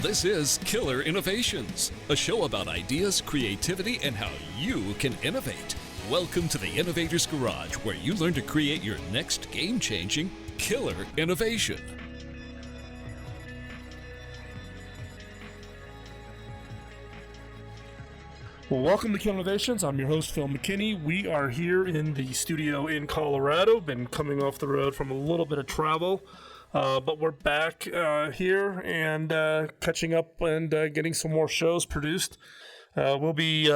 This is Killer Innovations, a show about ideas, creativity, and how you can innovate. Welcome to the Innovators Garage, where you learn to create your next game-changing killer innovation. Well, welcome to Killer Innovations. I'm your host, Phil McKinney. We are here in the studio in Colorado. Been coming off the road from a little bit of travel, but we're back here and catching up and getting some more shows produced. We'll be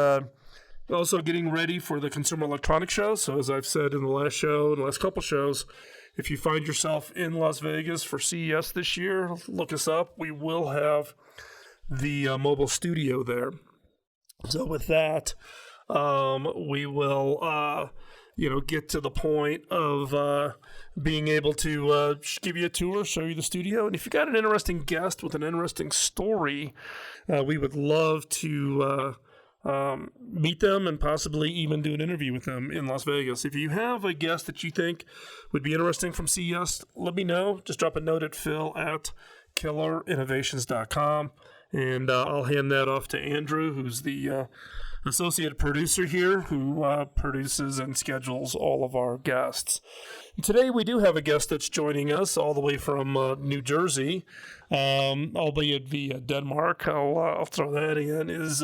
also getting ready for the Consumer Electronics Show. So as I've said in the last couple shows, if you find yourself in Las Vegas for CES this year, look us up. We will have the mobile studio there. So with that, we will, get to the point of being able to give you a tour, show you the studio. And if you've got an interesting guest with an interesting story, we would love to meet them and possibly even do an interview with them in Las Vegas. If you have a guest that you think would be interesting from CES, let me know. Just drop a note at phil@killerinnovations.com. And I'll hand that off to Andrew, who's the associate producer here, who produces and schedules all of our guests. And today we do have a guest that's joining us all the way from New Jersey, albeit via Denmark. I'll throw that in, is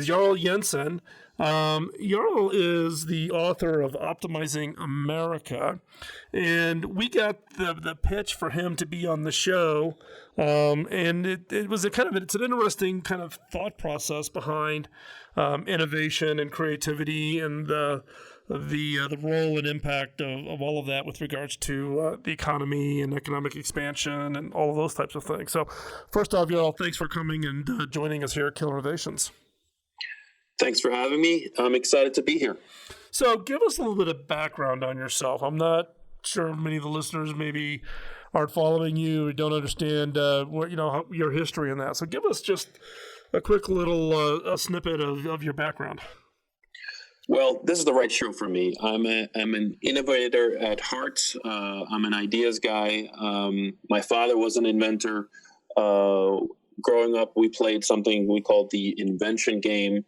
Jarl Jensen. Jarl is the author of Optimizing America, and we got the pitch for him to be on the show, and it was it's an interesting kind of thought process behind innovation and creativity and the role and impact of all of that with regards to the economy and economic expansion and all of those types of things. So first off, Jarl, thanks for coming and joining us here at Killer Innovations. Thanks for having me. I'm excited to be here. So give us a little bit of background on yourself. I'm not sure many of the listeners maybe aren't following you or don't understand your history in that. So give us just a quick little a snippet of your background. Well, this is the right show for me. I'm an innovator at heart. I'm an ideas guy. My father was an inventor. Growing up, we played something we called the invention game.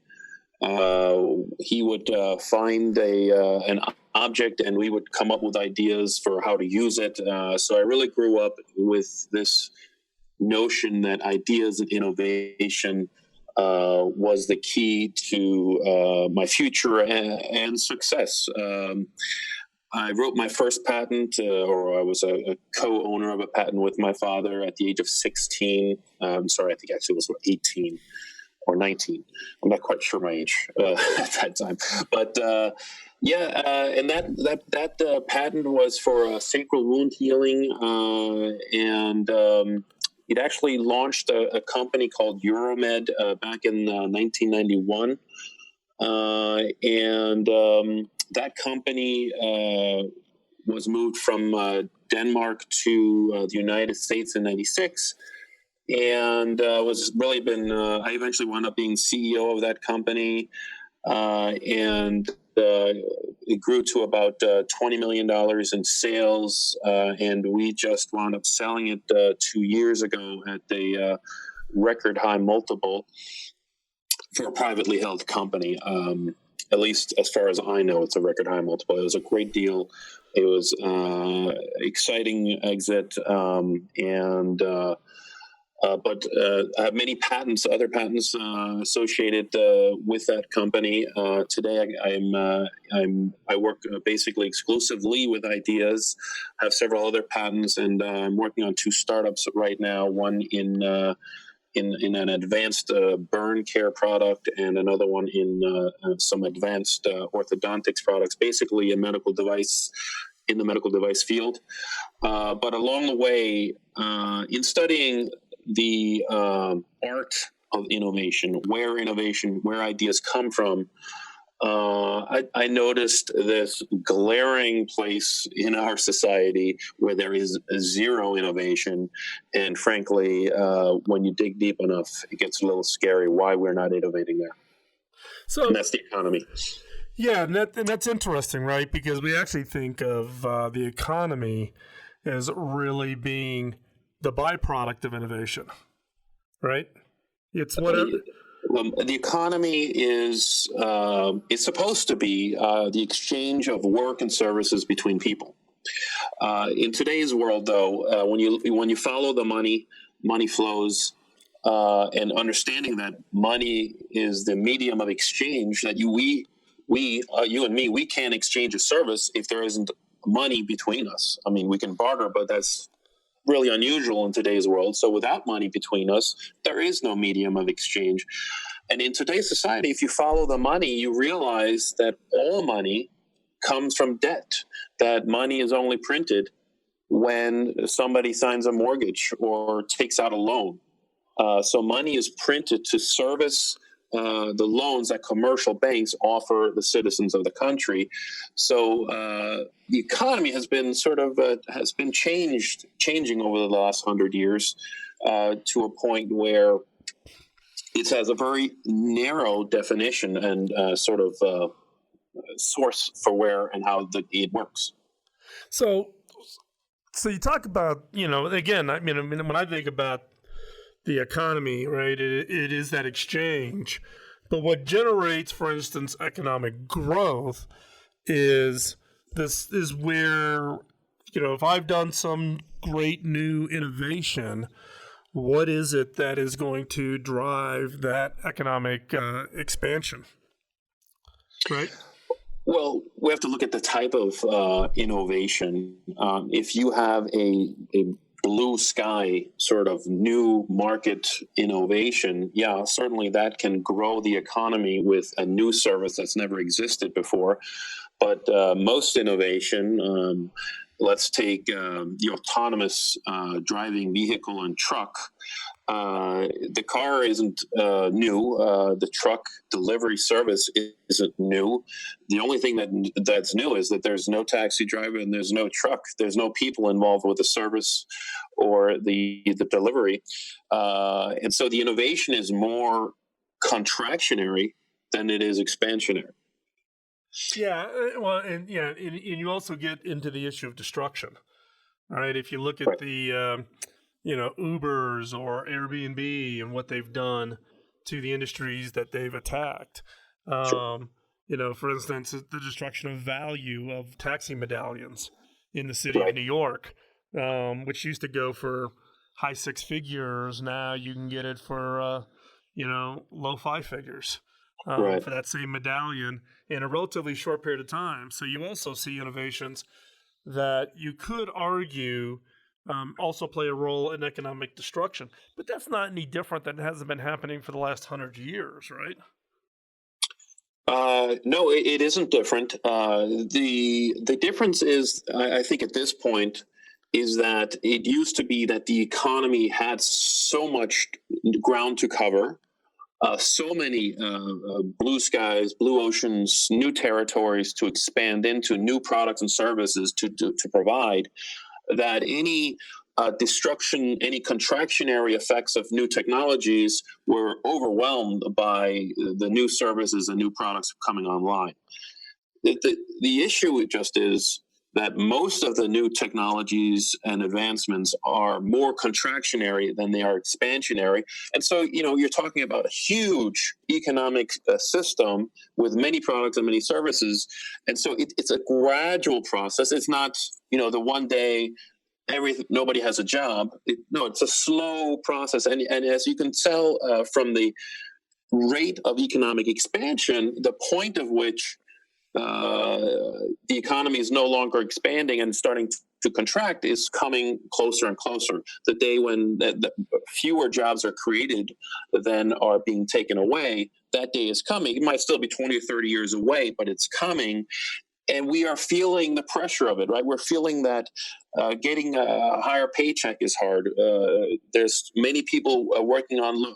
He would find an object and we would come up with ideas for how to use it. So I really grew up with this notion that ideas and innovation was the key to my future and success. I wrote my first patent, or I was a co-owner of a patent with my father at the age of 16. I think actually it was 18. Or 19. I'm not quite sure my age at that time. But and that patent was for sacral wound healing. And it actually launched a company called Euromed back in 1991. That company was moved from Denmark to the United States in 96. And I eventually wound up being CEO of that company, and it grew to about $20 million in sales, and we just wound up selling it 2 years ago at a record high multiple for a privately held company. At least as far as I know, it's a record high multiple. It was a great deal. It was exciting exit, but I have many other patents associated with that company. Today, I work basically exclusively with ideas. I have several other patents, and I'm working on 2 startups right now. One in an advanced burn care product, and another one in some advanced orthodontics products. Basically, a medical device. In the medical device field, but along the way, in studying the art of innovation, where ideas come from, I noticed this glaring place in our society where there is zero innovation. And frankly, when you dig deep enough, it gets a little scary why we're not innovating there. And that's the economy. Yeah, and that's interesting, right? Because we actually think of the economy as really being the byproduct of innovation. right? It's whatever. The economy is it's supposed to be the exchange of work and services between people. In today's world, though, when you follow the money flows, and understanding that money is the medium of exchange, that you and me, we can't exchange a service if there isn't money between us. I mean, we can barter, but that's really unusual in today's world. So without money between us, there is no medium of exchange. And in today's society, if you follow the money, you realize that all money comes from debt, that money is only printed when somebody signs a mortgage or takes out a loan. So money is printed to service the loans that commercial banks offer the citizens of the country. So the economy has been changing over the last 100 years to a point where it has a very narrow definition and source for where and how it works. So you talk about, again, I mean, when I think about the economy, right, it is that exchange. But what generates, for instance, economic growth is where, if I've done some great new innovation, what is it that is going to drive that economic expansion, right? Well, we have to look at the type of innovation. If you have a blue sky sort of new market innovation, yeah, certainly that can grow the economy with a new service that's never existed before. But most innovation, let's take the autonomous driving vehicle and truck. The car isn't new. The truck delivery service isn't new. The only thing that's new is that there's no taxi driver and there's no truck. There's no people involved with the service or the delivery. And so the innovation is more contractionary than it is expansionary. Yeah, well, and you also get into the issue of destruction. All right, if you look at the Ubers or Airbnb and what they've done to the industries that they've attacked. Sure. For instance, the destruction of value of taxi medallions in the city of New York, which used to go for high six figures. Now you can get it for, low five figures for that same medallion in a relatively short period of time. So you also see innovations that you could argue also play a role in economic destruction. But that's not any different than hasn't been happening for the last 100 years, right? No, it isn't different. The difference is, I think at this point, is that it used to be that the economy had so much ground to cover, so many blue skies, blue oceans, new territories to expand into, new products and services to provide, that any destruction, any contractionary effects of new technologies were overwhelmed by the new services and new products coming online. The issue just is that most of the new technologies and advancements are more contractionary than they are expansionary. And so, you're talking about a huge economic system with many products and many services. And so it's a gradual process. It's not, the one day nobody has a job. It's a slow process. And as you can tell from the rate of economic expansion, the point of which the economy is no longer expanding and starting to contract is coming closer and closer. The day when the fewer jobs are created than are being taken away, that day is coming. It might still be 20 or 30 years away, but it's coming. And we are feeling the pressure of it, right? We're feeling that getting a higher paycheck is hard. There's many people working on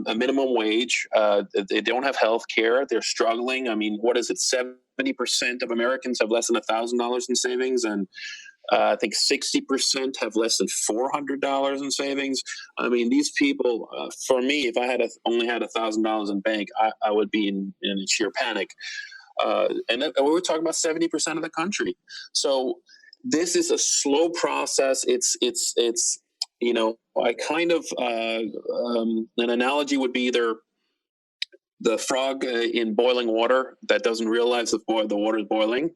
a minimum wage. They don't have health care. They're struggling. I mean, what is it? 70% of Americans have less than $1,000 in savings, and I think 60% have less than $400 in savings. I mean, these people, for me, if I had only had $1,000 in bank, I would be in sheer panic. And we were talking about 70% of the country. So this is a slow process. It's I kind of an analogy would be either the frog in boiling water that doesn't realize the water is boiling,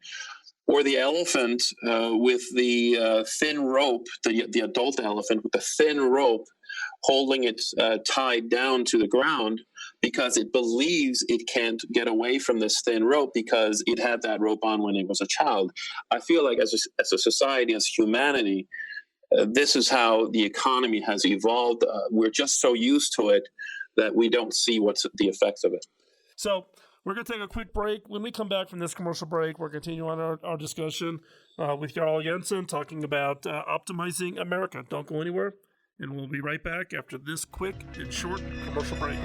or the elephant with the thin rope, the adult elephant with the thin rope holding it tied down to the ground because it believes it can't get away from this thin rope because it had that rope on when it was a child. I feel like as a society, as humanity, this is how the economy has evolved. We're just so used to it that we don't see what's the effects of it. So we're going to take a quick break. When we come back from this commercial break, we're continuing on our discussion with Jarl Jensen, talking about optimizing America. Don't go anywhere, and we'll be right back after this quick and short commercial break.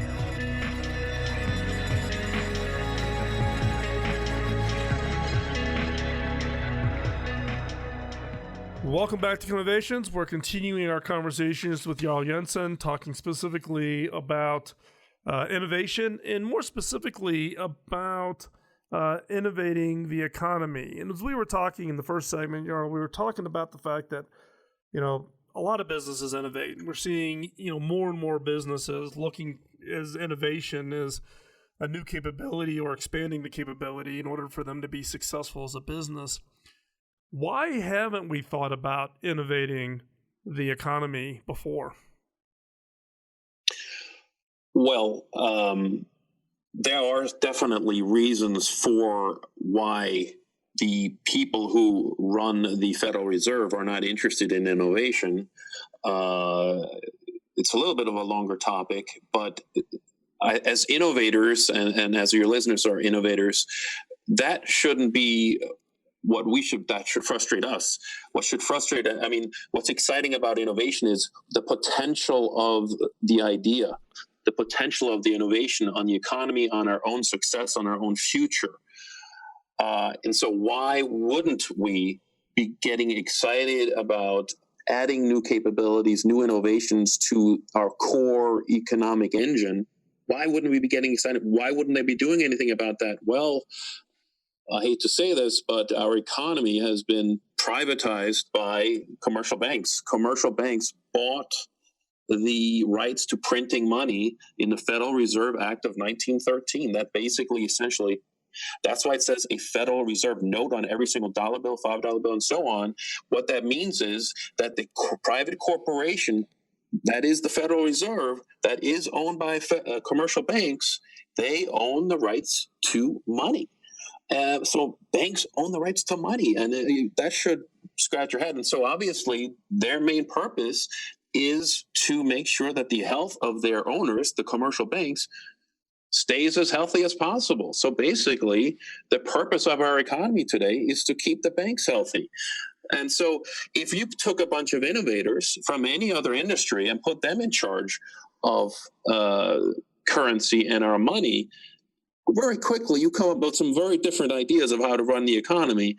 Welcome back to Innovations. We're continuing our conversations with Jarl Jensen, talking specifically about innovation, and more specifically about innovating the economy. And as we were talking in the first segment, we were talking about the fact that, a lot of businesses innovate. We're seeing, more and more businesses looking as innovation as a new capability or expanding the capability in order for them to be successful as a business. Why haven't we thought about innovating the economy before? Well, there are definitely reasons for why the people who run the Federal Reserve are not interested in innovation. It's a little bit of a longer topic, but as innovators, and as your listeners are innovators, that shouldn't be that should frustrate us. What's exciting about innovation is the potential of the idea, the potential of the innovation on the economy, on our own success, on our own future. And so why wouldn't we be getting excited about adding new capabilities, new innovations to our core economic engine? Why wouldn't we be getting excited? Why wouldn't they be doing anything about that? Well, I hate to say this, but our economy has been privatized by commercial banks. Commercial banks bought the rights to printing money in the Federal Reserve Act of 1913. That basically, essentially, that's why it says a Federal Reserve note on every single dollar bill, $5 bill, and so on. What that means is that the private corporation, that is the Federal Reserve, that is owned by commercial banks, they own the rights to money. So banks own the rights to money, and that should scratch your head. And so obviously their main purpose is to make sure that the health of their owners, the commercial banks, stays as healthy as possible. So basically the purpose of our economy today is to keep the banks healthy. And so if you took a bunch of innovators from any other industry and put them in charge of currency and our money, very quickly you come up with some very different ideas of how to run the economy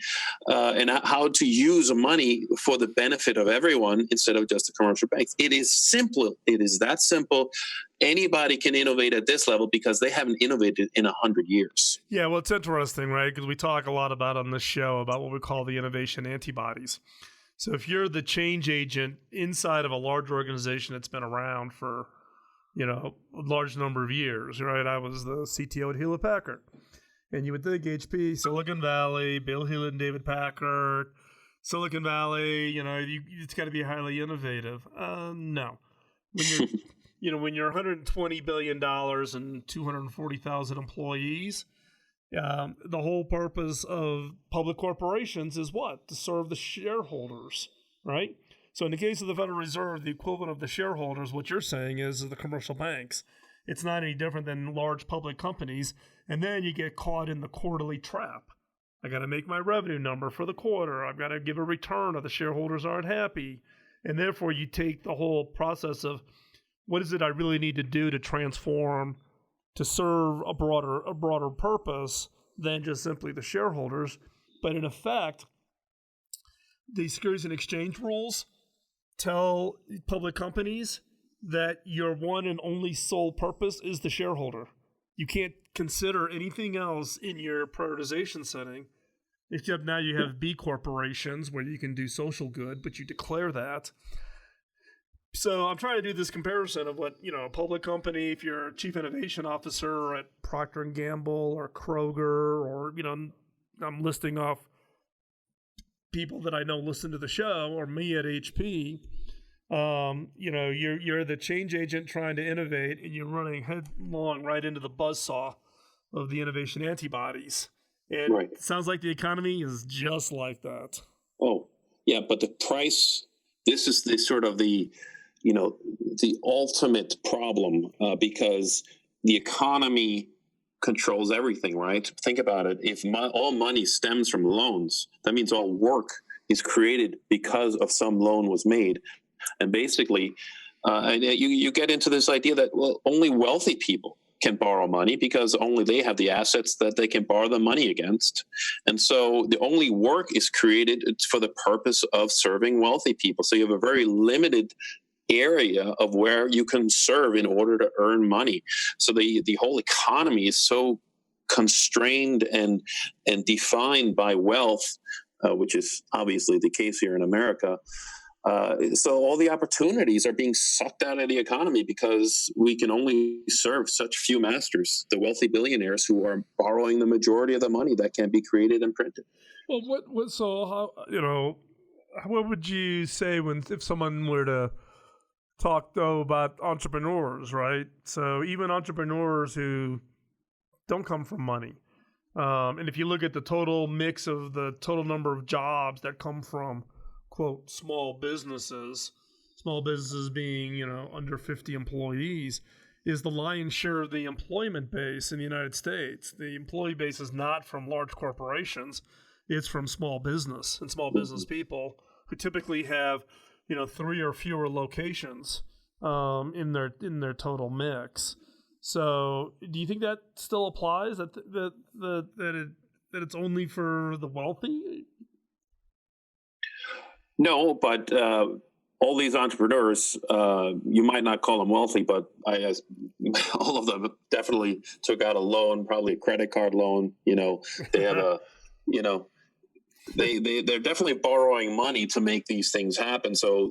and how to use money for the benefit of everyone instead of just the commercial banks. It is simple. It is that simple. Anybody can innovate at this level because they haven't innovated in 100 years. Yeah, well, it's interesting, right? Because we talk a lot about on this show about what we call the innovation antibodies. So if you're the change agent inside of a large organization that's been around for a large number of years, right? I was the CTO at Hewlett Packard. And you would think HP, Silicon Valley, Bill Hewlett and David Packard, Silicon Valley, it's got to be highly innovative. No. When you're $120 billion and 240,000 employees, the whole purpose of public corporations is what? To serve the shareholders, right? So in the case of the Federal Reserve, the equivalent of the shareholders, what you're saying is the commercial banks. It's not any different than large public companies. And then you get caught in the quarterly trap. I got to make my revenue number for the quarter. I've got to give a return or the shareholders aren't happy. And therefore you take the whole process of what is it I really need to do to transform to serve a broader purpose than just simply the shareholders. But in effect, the Securities and Exchange rules tell public companies that your one and only sole purpose is the shareholder. You can't consider anything else in your prioritization setting, except now you have B corporations where you can do social good, but you declare that. So I'm trying to do this comparison of what, a public company, if you're a chief innovation officer at Procter & Gamble or Kroger, or, I'm listing off people that I know listen to the show, or me at HP. You're the change agent trying to innovate, and you're running headlong right into the buzzsaw of the innovation antibodies. And Right. It sounds like the economy is just like that. Oh, yeah, but the price, this is the sort of the ultimate problem, because the economy controls everything, right? Think about it. If all money stems from loans, that means all work is created because of some loan was made. And basically, and you get into this idea that, well, only wealthy people can borrow money because only they have the assets that they can borrow the money against. And so the only work is created for the purpose of serving wealthy people. So you have a very limited area of where you can serve in order to earn money. So the whole economy is so constrained and defined by wealth, which is obviously the case here in America. So all the opportunities are being sucked out of the economy because we can only serve such few masters, the wealthy billionaires who are borrowing the majority of the money that can be created and printed. Well, what would you say if someone were to talk, though, about entrepreneurs, right? So even entrepreneurs who don't come from money. And if you look at the total mix of the total number of jobs that come from, quote, small businesses being, under 50 employees, is the lion's share of the employment base in the United States. The employee base is not from large corporations. It's from small business and small business people who typically have, 3 or fewer locations in their total mix. So, do you think that still applies? That it's only for the wealthy? No, but all these entrepreneurs, you might not call them wealthy, but all of them definitely took out a loan, probably a credit card loan. They have they're definitely borrowing money to make these things happen. So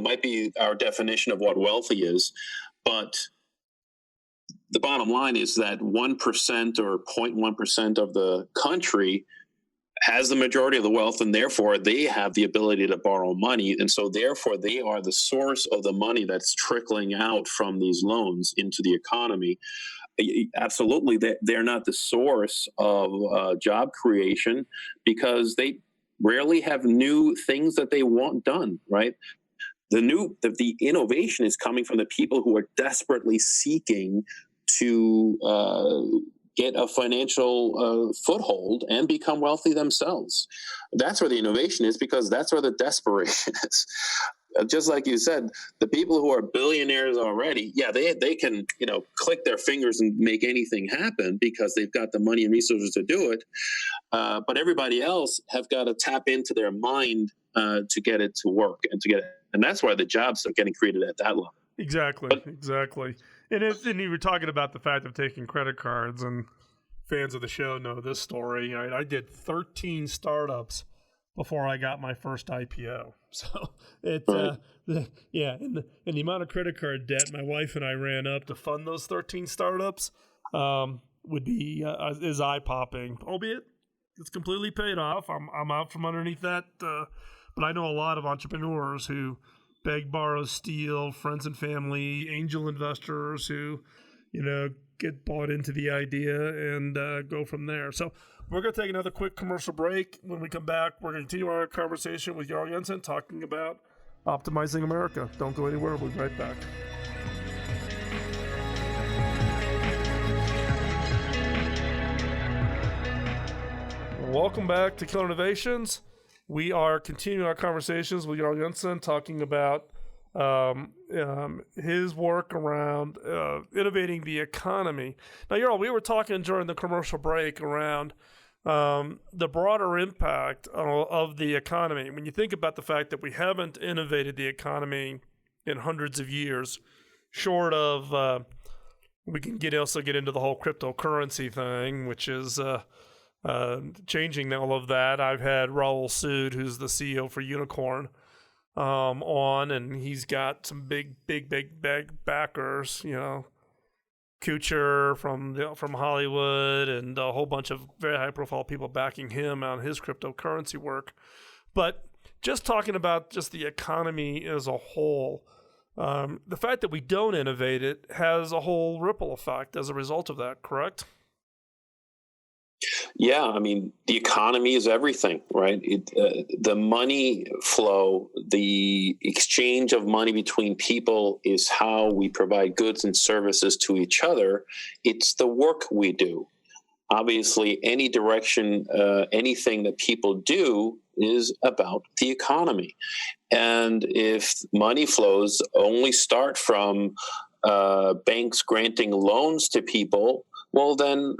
might be our definition of what wealthy is, but the bottom line is that 1% or 0.1% of the country has the majority of the wealth, and therefore they have the ability to borrow money. And so therefore they are the source of the money that's trickling out from these loans into the economy. Absolutely, they're not the source of job creation because they rarely have new things that they want done, right? The innovation is coming from the people who are desperately seeking to get a financial foothold and become wealthy themselves. That's where the innovation is, because that's where the desperation is. Just like you said, the people who are billionaires already, they can, click their fingers and make anything happen because they've got the money and resources to do it. But everybody else have got to tap into their mind to get it to work and that's why the jobs are getting created at that level. Exactly. And you were talking about the fact of taking credit cards, and fans of the show know this story. I did 13 startups before I got my first IPO. So it's right. And the amount of credit card debt my wife and I ran up to fund those 13 startups would be is eye popping. Albeit it's completely paid off. I'm out from underneath that. But I know a lot of entrepreneurs who beg, borrow, steal, friends and family, angel investors who, get bought into the idea and go from there. So we're going to take another quick commercial break. When we come back, we're going to continue our conversation with Jarl Jensen talking about optimizing America. Don't go anywhere. We'll be right back. Welcome back to Killer Innovations. We are continuing our conversations with Jarl Jensen talking about his work around innovating the economy. Now, Jarl, we were talking during the commercial break around the broader impact of the economy. When you think about the fact that we haven't innovated the economy in hundreds of years, short of we can also get into the whole cryptocurrency thing, which is changing all of that. I've had Raul Sood, who's the CEO for Unicorn, on, and he's got some big backers, Kuchar from Hollywood, and a whole bunch of very high profile people backing him on his cryptocurrency work. But just talking about just the economy as a whole, the fact that we don't innovate it has a whole ripple effect as a result of that, correct? Yeah, I mean, the economy is everything, right? The money flow, the exchange of money between people is how we provide goods and services to each other. It's the work we do. Obviously, any direction, anything that people do is about the economy. And if money flows only start from banks granting loans to people, well, then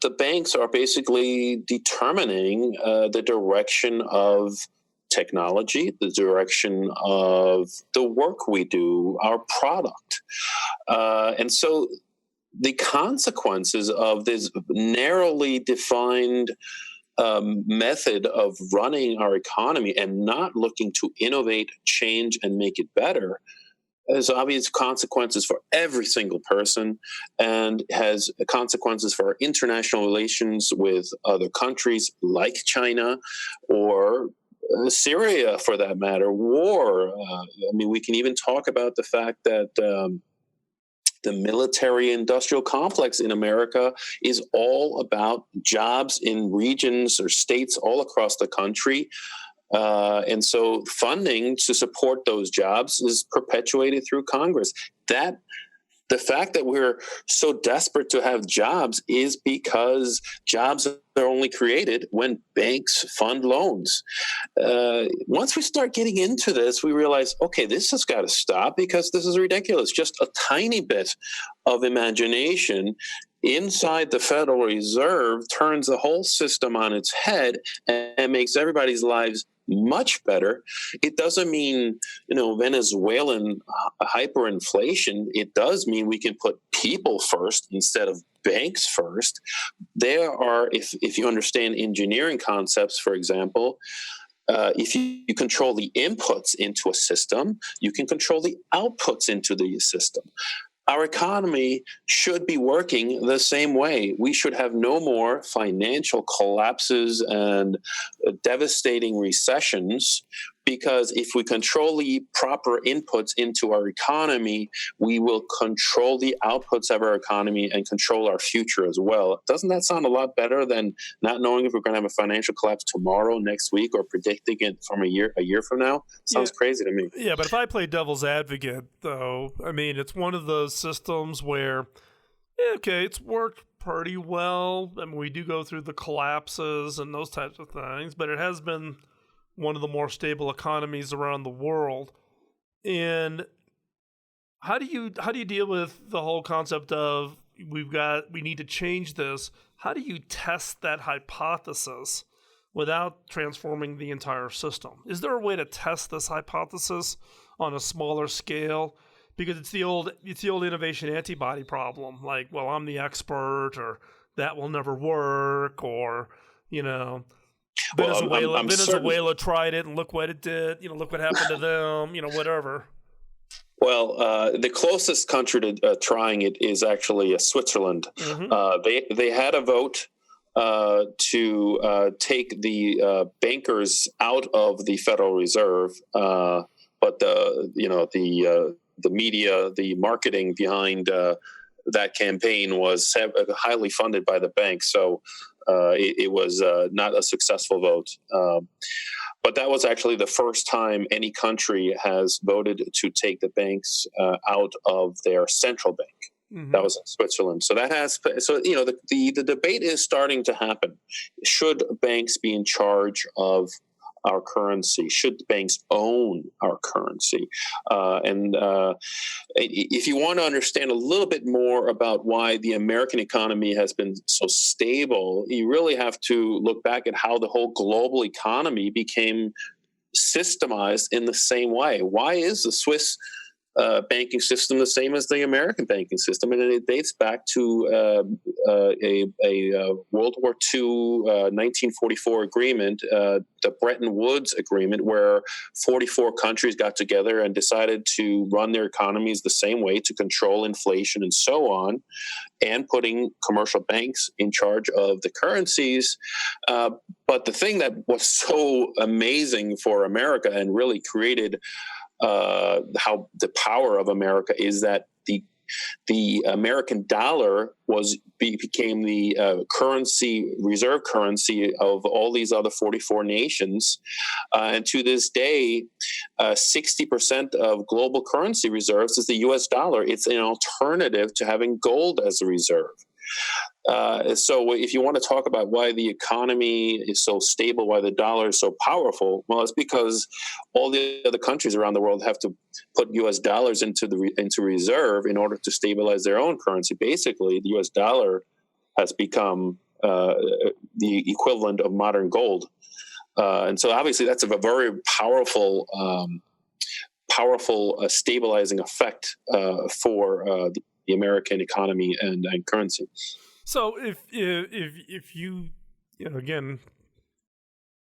the banks are basically determining the direction of technology, the direction of the work we do, our product. And so the consequences of this narrowly defined method of running our economy and not looking to innovate, change, and make it better has obvious consequences for every single person, and has consequences for our international relations with other countries like China or Syria, for that matter, war. I mean, we can even talk about the fact that the military-industrial complex in America is all about jobs in regions or states all across the country. And so funding to support those jobs is perpetuated through Congress. The fact that we're so desperate to have jobs is because jobs are only created when banks fund loans. Once we start getting into this, we realize, okay, this has got to stop because this is ridiculous. Just a tiny bit of imagination inside the Federal Reserve turns the whole system on its head and makes everybody's lives much better. It doesn't mean, Venezuelan hyperinflation. It does mean we can put people first instead of banks first. There are, if you understand engineering concepts, for example, if you control the inputs into a system, you can control the outputs into the system. Our economy should be working the same way. We should have no more financial collapses and devastating recessions, because if we control the proper inputs into our economy, we will control the outputs of our economy and control our future as well. Doesn't that sound a lot better than not knowing if we're going to have a financial collapse tomorrow, next week, or predicting it from a year from now? Sounds crazy to me. Yeah, but if I play devil's advocate, though, I mean, it's one of those systems where, it's worked pretty well. I mean, we do go through the collapses and those types of things, but it has been one of the more stable economies around the world. And how do you deal with the whole concept of we need to change this? How do you test that hypothesis without transforming the entire system? Is there a way to test this hypothesis on a smaller scale? Because it's the old innovation antibody problem. Like, well, I'm the expert, or that will never work, or Venezuela tried it and look what it did. Look what happened to them. Whatever. Well, the closest country to trying it is actually Switzerland. Mm-hmm. They had a vote to take the bankers out of the Federal Reserve, but the media, the marketing behind that campaign was highly funded by the bank. So it was not a successful vote. But that was actually the first time any country has voted to take the banks out of their central bank. Mm-hmm. That was in Switzerland. So the debate is starting to happen. Should banks be in charge of our currency? Should banks own our currency? If you want to understand a little bit more about why the American economy has been so stable, you really have to look back at how the whole global economy became systemized in the same way. Why is the Swiss banking system the same as the American banking system, and it dates back to a World War II 1944 agreement, the Bretton Woods Agreement, where 44 countries got together and decided to run their economies the same way to control inflation and so on, and putting commercial banks in charge of the currencies. But the thing that was so amazing for America and really created how the power of America is that the American dollar became the reserve currency of all these other 44 nations, and to this day, 60% of global currency reserves is the U.S. dollar. It's an alternative to having gold as a reserve. So if you want to talk about why the economy is so stable, why the dollar is so powerful, well, it's because all the other countries around the world have to put U.S. dollars into reserve in order to stabilize their own currency. Basically, the U.S. dollar has become the equivalent of modern gold. And so obviously that's a very powerful stabilizing effect for the American economy and currency. So if you know, again,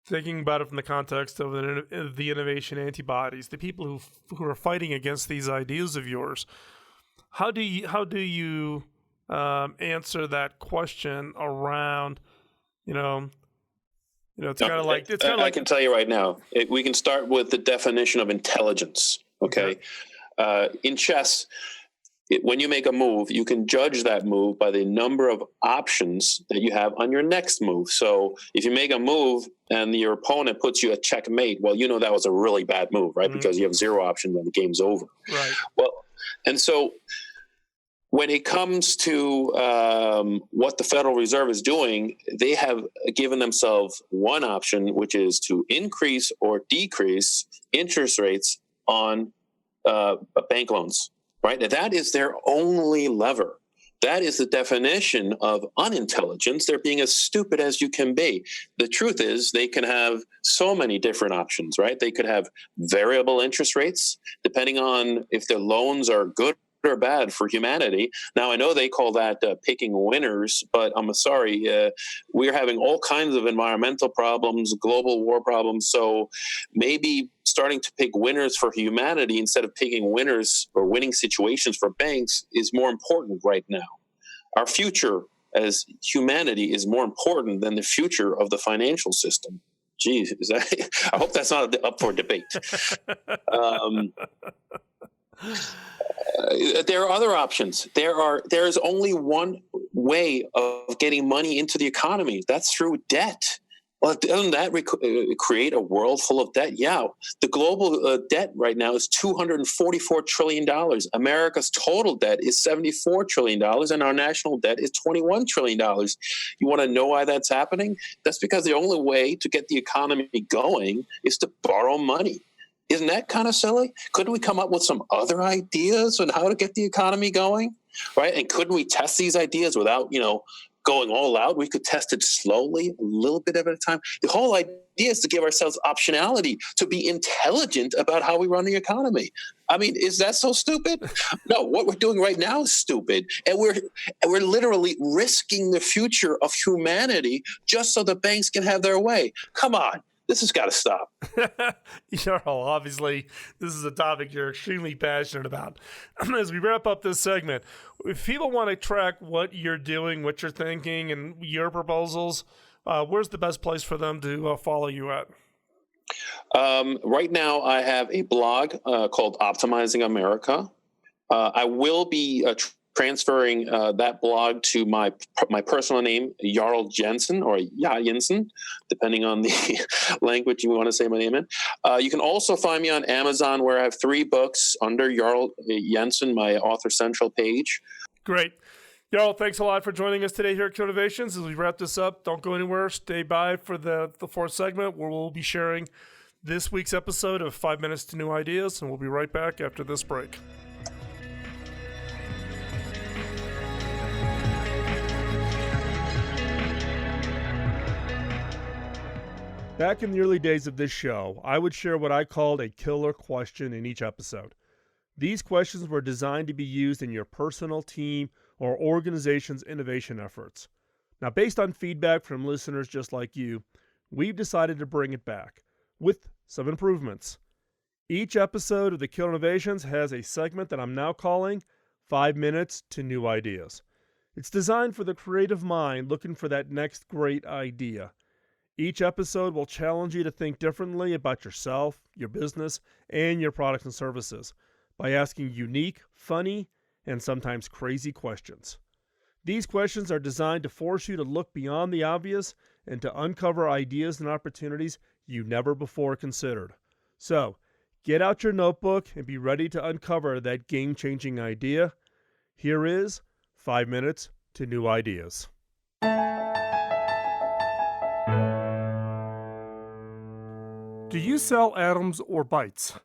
thinking about it from the context of the innovation antibodies, the people who are fighting against these ideas of yours, how do you answer that question around, it's kind of like I can tell you right now, we can start with the definition of intelligence. Okay. In chess, when you make a move, you can judge that move by the number of options that you have on your next move. So if you make a move and your opponent puts you at checkmate, well, that was a really bad move, right? Mm-hmm. Because you have 0 options and the game's over. Right. Well, and so when it comes to what the Federal Reserve is doing, they have given themselves one option, which is to increase or decrease interest rates on bank loans. Right? That is their only lever. That is the definition of unintelligence. They're being as stupid as you can be. The truth is they can have so many different options, right? They could have variable interest rates, depending on if their loans are good or bad for humanity. Now, I know they call that picking winners, but I'm sorry, we're having all kinds of environmental problems, global war problems. So maybe starting to pick winners for humanity instead of picking winners or winning situations for banks is more important right now. Our future as humanity is more important than the future of the financial system. Geez, I hope that's not up for debate. There are other options. There is only one way of getting money into the economy. That's through debt. Well, doesn't that create a world full of debt? Yeah. The global debt right now is $244 trillion. America's total debt is $74 trillion, and our national debt is $21 trillion. You want to know why that's happening? That's because the only way to get the economy going is to borrow money. Isn't that kind of silly? Couldn't we come up with some other ideas on how to get the economy going, right? And couldn't we test these ideas without, going all out? We could test it slowly, a little bit at a time. The whole idea is to give ourselves optionality, to be intelligent about how we run the economy. I mean, is that so stupid? No, what we're doing right now is stupid. And we're literally risking the future of humanity just so the banks can have their way. Come on. This has got to stop. Jarl, obviously, this is a topic you're extremely passionate about. As we wrap up this segment, if people want to track what you're doing, what you're thinking, and your proposals, where's the best place for them to follow you at? Right now, I have a blog called Optimizing America. I will be transferring that blog to my personal name, Jarl Jensen, or Jensen, depending on the language you want to say my name in. You can also find me on Amazon, where I have 3 books under Jarl Jensen, my Author Central page. Great. Jarl, thanks a lot for joining us today here at Innovations. As we wrap this up, don't go anywhere. Stay by for the 4th segment, where we'll be sharing this week's episode of 5 Minutes to New Ideas, and we'll be right back after this break. Back in the early days of this show, I would share what I called a killer question in each episode. These questions were designed to be used in your personal, team, or organization's innovation efforts. Now, based on feedback from listeners just like you, we've decided to bring it back with some improvements. Each episode of the Killer Innovations has a segment that I'm now calling 5 Minutes to New Ideas. It's designed for the creative mind looking for that next great idea. Each episode will challenge you to think differently about yourself, your business, and your products and services by asking unique, funny, and sometimes crazy questions. These questions are designed to force you to look beyond the obvious and to uncover ideas and opportunities you never before considered. So, get out your notebook and be ready to uncover that game-changing idea. Here is 5 Minutes to New Ideas. Do you sell atoms or bytes?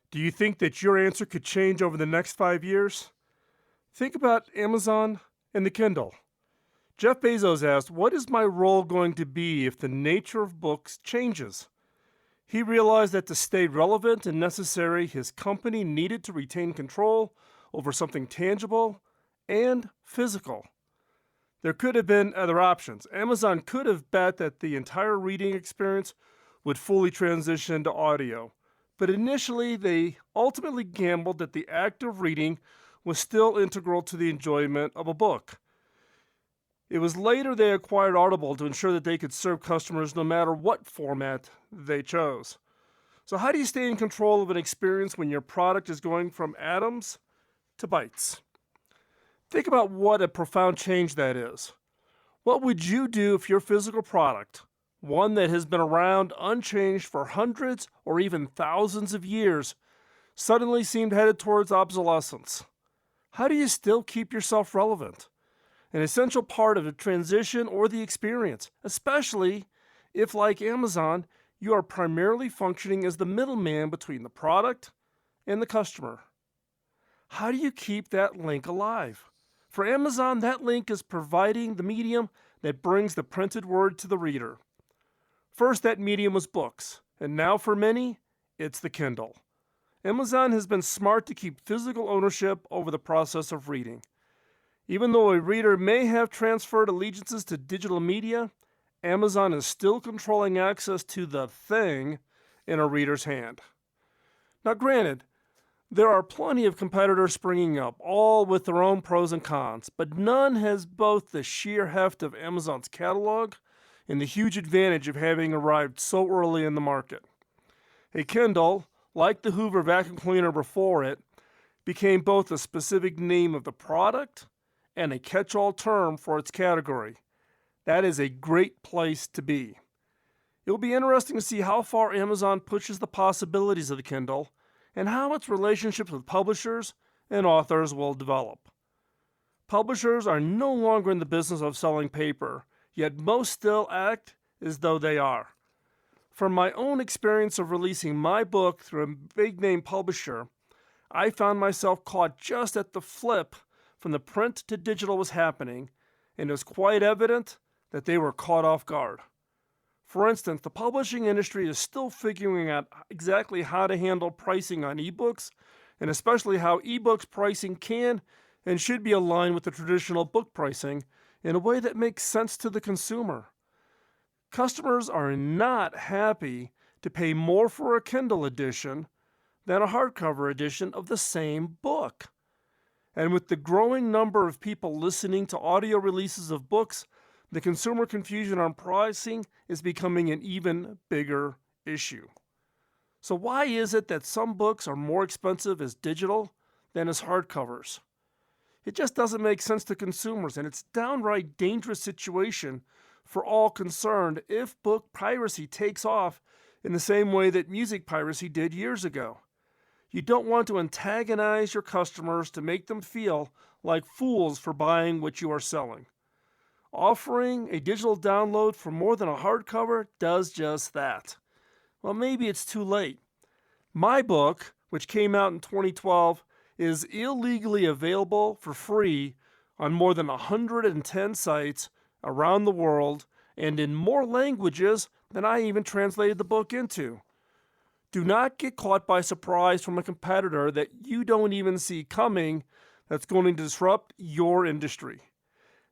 Do you think that your answer could change over the next 5 years? Think about Amazon and the Kindle. Jeff Bezos asked, "What is my role going to be if the nature of books changes?" He realized that to stay relevant and necessary, his company needed to retain control over something tangible and physical. There could have been other options. Amazon could have bet that the entire reading experience would fully transition to audio. But initially, they ultimately gambled that the act of reading was still integral to the enjoyment of a book. It was later they acquired Audible to ensure that they could serve customers no matter what format they chose. So how do you stay in control of an experience when your product is going from atoms to bytes? Think about what a profound change that is. What would you do if your physical product, one that has been around unchanged for hundreds or even thousands of years, suddenly seemed headed towards obsolescence? How do you still keep yourself relevant? An essential part of the transition or the experience, especially if, like Amazon, you are primarily functioning as the middleman between the product and the customer. How do you keep that link alive? For Amazon, that link is providing the medium that brings the printed word to the reader. First, that medium was books, and now for many, it's the Kindle. Amazon has been smart to keep physical ownership over the process of reading. Even though a reader may have transferred allegiances to digital media, Amazon is still controlling access to the thing in a reader's hand. Now granted, there are plenty of competitors springing up, all with their own pros and cons, but none has both the sheer heft of Amazon's catalog and the huge advantage of having arrived so early in the market. A Kindle, like the Hoover vacuum cleaner before it, became both a specific name of the product and a catch-all term for its category. That is a great place to be. It will be interesting to see how far Amazon pushes the possibilities of the Kindle and how its relationships with publishers and authors will develop. Publishers are no longer in the business of selling paper, yet most still act as though they are. From my own experience of releasing my book through a big-name publisher, I found myself caught just at the flip from the print to digital was happening, and it was quite evident that they were caught off guard. For instance, the publishing industry is still figuring out exactly how to handle pricing on ebooks, and especially how ebooks pricing can and should be aligned with the traditional book pricing in a way that makes sense to the consumer. Customers are not happy to pay more for a Kindle edition than a hardcover edition of the same book. And with the growing number of people listening to audio releases of books, the consumer confusion on pricing is becoming an even bigger issue. So why is it that some books are more expensive as digital than as hardcovers? It just doesn't make sense to consumers, and it's a downright dangerous situation for all concerned if book piracy takes off in the same way that music piracy did years ago. You don't want to antagonize your customers to make them feel like fools for buying what you are selling. Offering a digital download for more than a hardcover does just that. Well, maybe it's too late. My book, which came out in 2012, is illegally available for free on more than 110 sites around the world and in more languages than I even translated the book into. Do not get caught by surprise from a competitor that you don't even see coming that's going to disrupt your industry.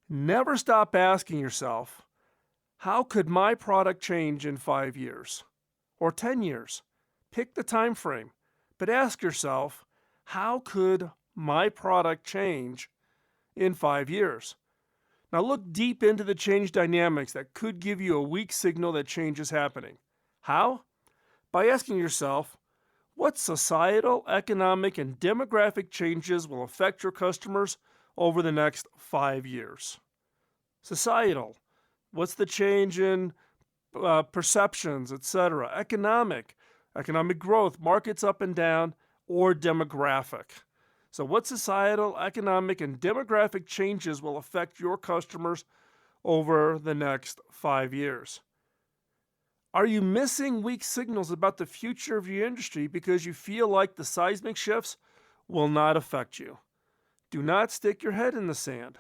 Never stop asking yourself, how could my product change in 5 years or 10 years? Pick the time frame, but ask yourself, how could my product change in 5 years? Now look deep into the change dynamics that could give you a weak signal that change is happening. How? By asking yourself, what societal, economic, and demographic changes will affect your customers over the next 5 years? Societal, what's the change in perceptions, etc.? Economic growth, markets up and down, or demographic. So what societal, economic, and demographic changes will affect your customers over the next 5 years? Are you missing weak signals about the future of your industry because you feel like the seismic shifts will not affect you? Do not stick your head in the sand.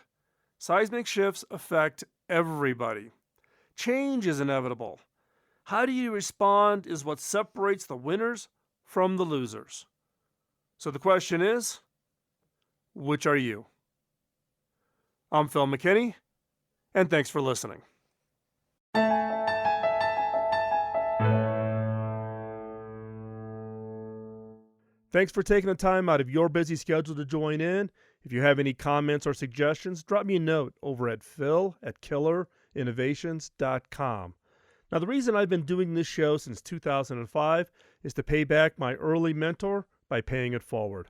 Seismic shifts affect everybody. Change is inevitable. How do you respond is what separates the winners from the losers. So the question is, which are you? I'm Phil McKinney, and thanks for listening. Thanks for taking the time out of your busy schedule to join in. If you have any comments or suggestions, drop me a note over at phil@killerinnovations.com. Now, the reason I've been doing this show since 2005 is to pay back my early mentor by paying it forward.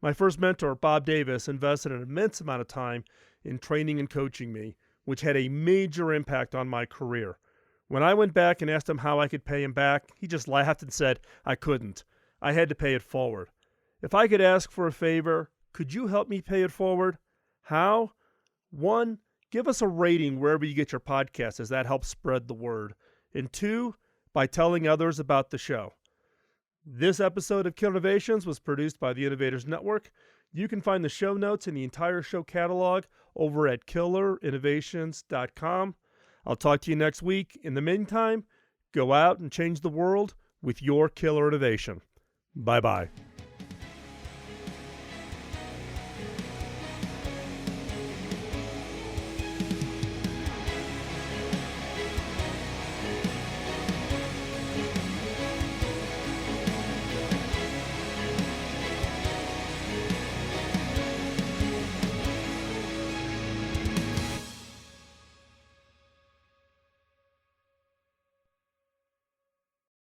My first mentor, Bob Davis, invested an immense amount of time in training and coaching me, which had a major impact on my career. When I went back and asked him how I could pay him back, he just laughed and said I couldn't. I had to pay it forward. If I could ask for a favor, could you help me pay it forward? How? 1, give us a rating wherever you get your podcasts, as that helps spread the word. And 2, by telling others about the show. This episode of Killer Innovations was produced by the Innovators Network. You can find the show notes and the entire show catalog over at killerinnovations.com. I'll talk to you next week. In the meantime, go out and change the world with your killer innovation. Bye-bye.